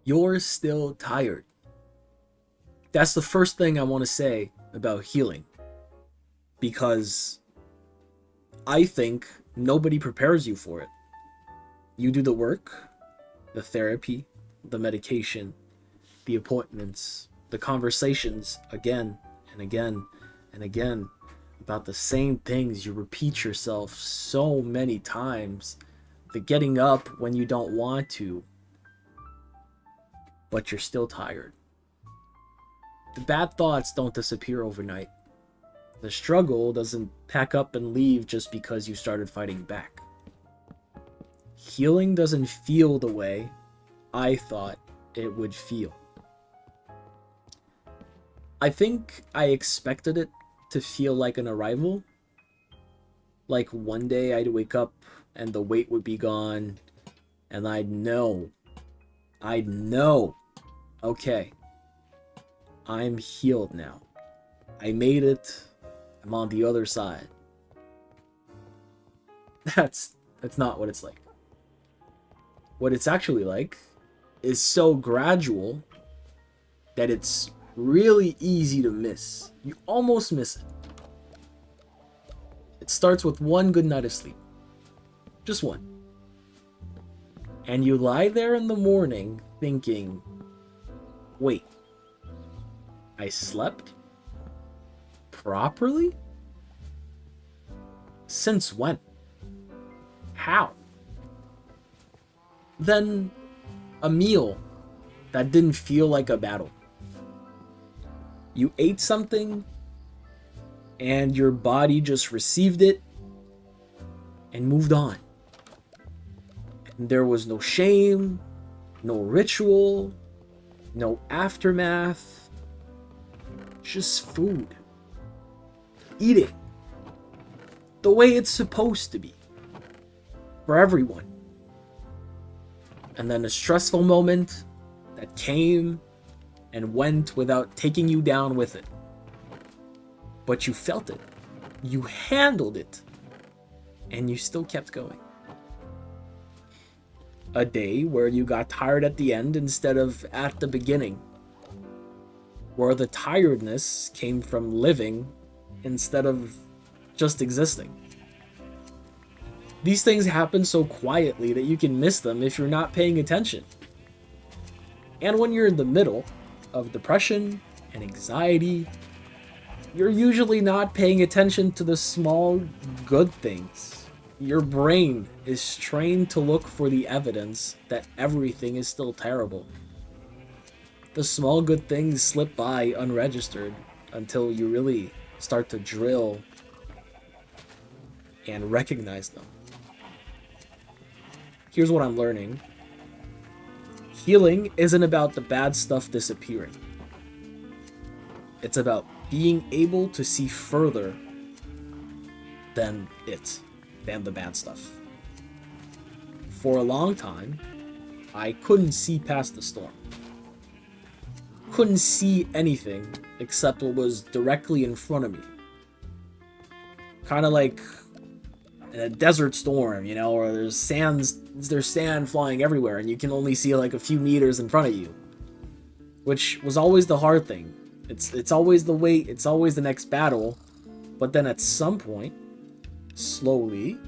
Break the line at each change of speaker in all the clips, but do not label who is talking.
You're still tired. That's the first thing I want to say about healing. Because I think nobody prepares you for it. You do the work, the therapy, the medication, the appointments, the conversations again and again and again about the same things. You repeat yourself so many times. The getting up when you don't want to, but you're still tired. The bad thoughts don't disappear overnight. The struggle doesn't pack up and leave just because you started fighting back. Healing doesn't feel the way I thought it would feel. I think I expected it to feel like an arrival. Like one day I'd wake up and the weight would be gone, and I'd know, okay, I'm healed now. I made it. I'm on the other side. That's not what it's like. What it's actually like is so gradual that it's really easy to miss. You almost miss it. It starts with one good night of sleep. Just one. And you lie there in the morning thinking, wait, I slept properly? Since when? How? Then a meal that didn't feel like a battle. You ate something and your body just received it and moved on. And there was no shame, no ritual, no aftermath, just food. Eating the way it's supposed to be for everyone. And then a stressful moment that came and went without taking you down with it. But you felt it. You handled it. And you still kept going. A day where you got tired at the end instead of at the beginning. Where the tiredness came from living instead of just existing. These things happen so quietly that you can miss them if you're not paying attention. And when you're in the middle of depression and anxiety, you're usually not paying attention to the small good things. Your brain is trained to look for the evidence that everything is still terrible. The small good things slip by unregistered until you really start to drill and recognize them. Here's what I'm learning. Healing isn't about the bad stuff disappearing. It's about being able to see further than the bad stuff. For a long time, I couldn't see past the storm. Couldn't see anything except what was directly in front of me. Kind of like in a desert storm, or there's sand flying everywhere and you can only see like a few meters in front of you. Which was always the hard thing. It's always the wait, it's always the next battle, but then at some point, slowly,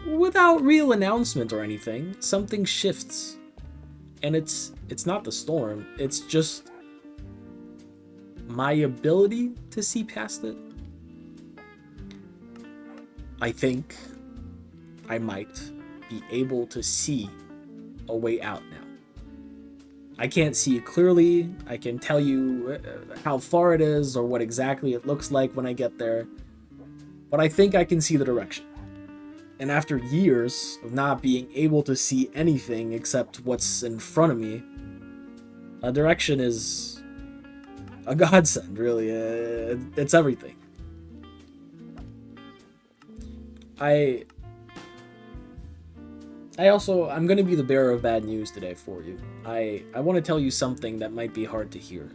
without real announcement or anything, something shifts. And it's not the storm, it's just my ability to see past it. I think I might be able to see a way out now. I can't see it clearly. I can tell you how far it is or what exactly it looks like when I get there. But I think I can see the direction. And after years of not being able to see anything except what's in front of me, a direction is a godsend, really. It's everything. I'm going to be the bearer of bad news today for you. I want to tell you something that might be hard to hear.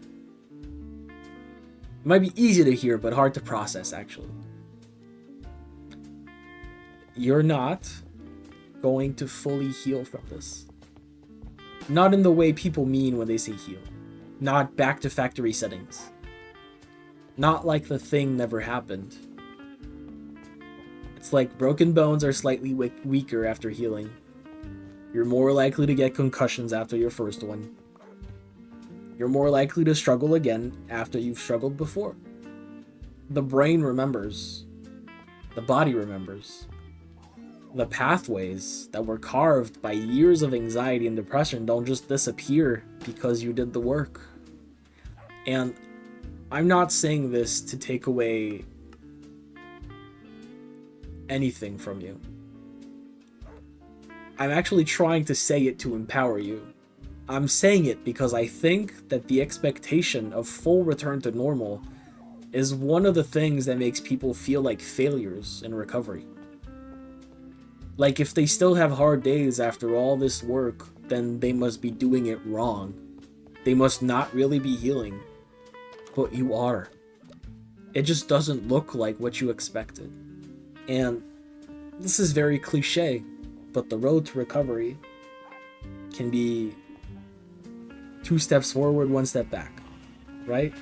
It might be easy to hear, but hard to process, actually. You're not going to fully heal from this. Not in the way people mean when they say heal. Not back to factory settings. Not like the thing never happened. It's like broken bones are slightly weaker after healing. You're more likely to get concussions after your first one. You're more likely to struggle again after you've struggled before. The brain remembers. The body remembers. The pathways that were carved by years of anxiety and depression don't just disappear because you did the work. And I'm not saying this to take away anything from you. I'm actually trying to say it to empower you. I'm saying it because I think that the expectation of full return to normal is one of the things that makes people feel like failures in recovery. Like, if they still have hard days after all this work, then they must be doing it wrong. They must not really be healing. But you are. It just doesn't look like what you expected. And this is very cliche, but the road to recovery can be 2 steps forward, 1 step back, right?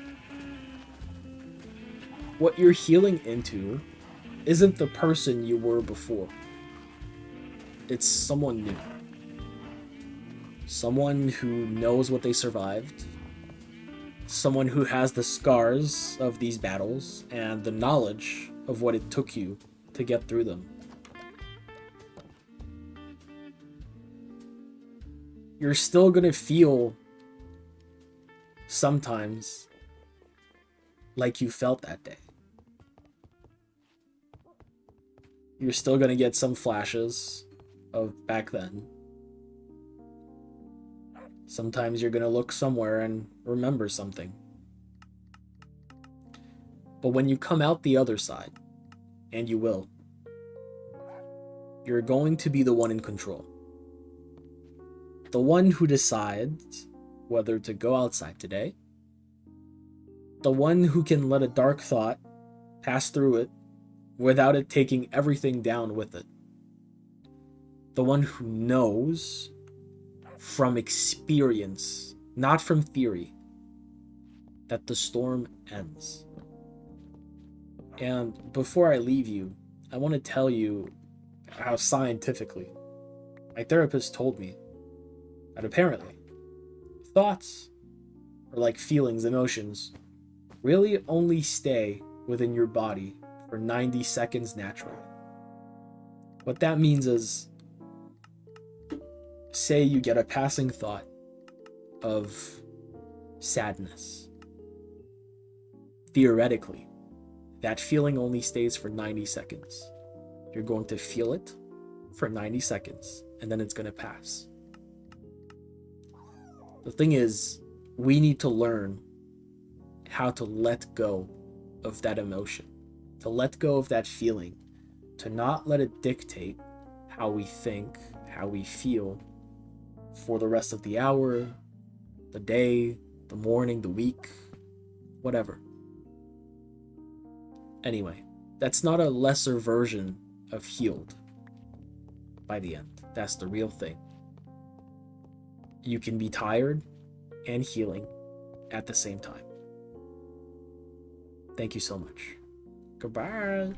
What you're healing into isn't the person you were before. It's someone new. Someone who knows what they survived. Someone who has the scars of these battles and the knowledge of what it took you to get through them. You're still gonna feel sometimes like you felt that day. You're still gonna get some flashes of back then. Sometimes you're gonna look somewhere and remember something. But when you come out the other side, and you will, you're going to be the one in control. The one who decides whether to go outside today. The one who can let a dark thought pass through it without it taking everything down with it. The one who knows from experience, not from theory, that the storm ends. And before I leave you, I want to tell you how scientifically my therapist told me that apparently thoughts, or like feelings, emotions, really only stay within your body for 90 seconds naturally. What that means is, say you get a passing thought of sadness. Theoretically, that feeling only stays for 90 seconds. You're going to feel it for 90 seconds, and then it's going to pass. The thing is, we need to learn how to let go of that emotion, to let go of that feeling, to not let it dictate how we think, how we feel for the rest of the hour, the day, the morning, the week, whatever. Anyway, that's not a lesser version of healed by the end. That's the real thing. You can be tired and healing at the same time. Thank you so much. Goodbye.